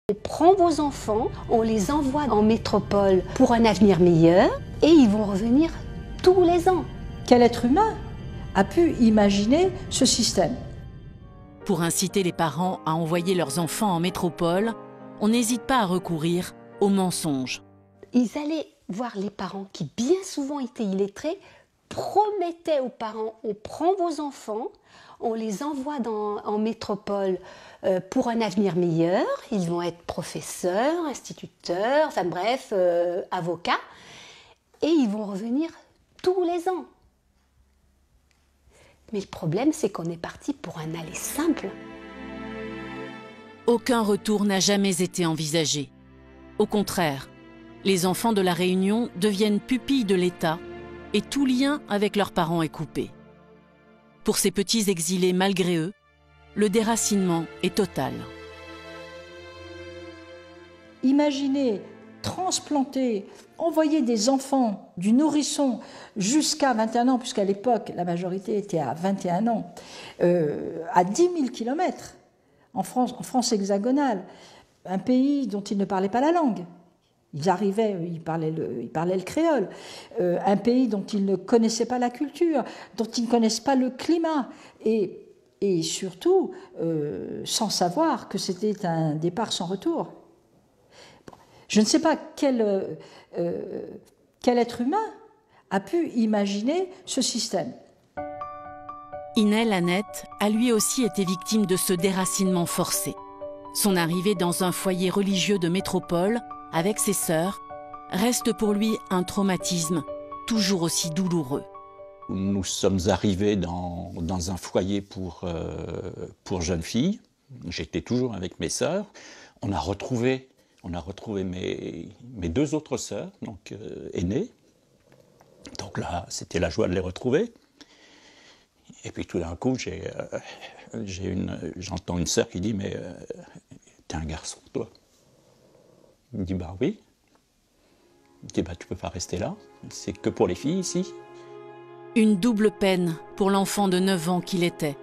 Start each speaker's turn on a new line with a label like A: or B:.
A: On prend vos enfants, on les envoie en métropole pour un avenir meilleur et ils vont revenir tous les ans.
B: Quel être humain a pu imaginer ce système?
C: Pour inciter les parents à envoyer leurs enfants en métropole, on n'hésite pas à recourir au mensonge.
A: Ils allaient voir les parents qui bien souvent étaient illettrés, promettaient aux parents on prend vos enfants, on les envoie en métropole pour un avenir meilleur, ils vont être professeurs, instituteurs, enfin bref, avocats, et ils vont revenir tous les ans. Mais le problème, c'est qu'on est parti pour un aller simple.
C: Aucun retour n'a jamais été envisagé. Au contraire, les enfants de la Réunion deviennent pupilles de l'État et tout lien avec leurs parents est coupé. Pour ces petits exilés malgré eux, le déracinement est total.
B: Imaginez transplanter, envoyer des enfants du nourrisson jusqu'à 21 ans, puisqu'à l'époque la majorité était à 21 ans, à 10 000 kilomètres en France hexagonale, un pays dont ils ne parlaient pas la langue. Ils arrivaient, ils parlaient le créole, un pays dont ils ne connaissaient pas la culture, dont ils ne connaissent pas le climat, et surtout sans savoir que c'était un départ sans retour. Je ne sais pas quel être humain a pu imaginer ce système.
C: Inel Annette a lui aussi été victime de ce déracinement forcé. Son arrivée dans un foyer religieux de métropole avec ses sœurs reste pour lui un traumatisme toujours aussi douloureux.
D: Nous sommes arrivés dans un foyer pour jeunes filles. J'étais toujours avec mes sœurs. On a retrouvé mes deux autres sœurs, donc aînées. Donc là, c'était la joie de les retrouver. Et puis tout d'un coup, j'entends une sœur qui dit « Mais t'es un garçon, toi ?» Il me dit « Bah oui. » Il me dit « Bah tu peux pas rester là, c'est que pour les filles ici. »
C: Une double peine pour l'enfant de 9 ans qu'il était.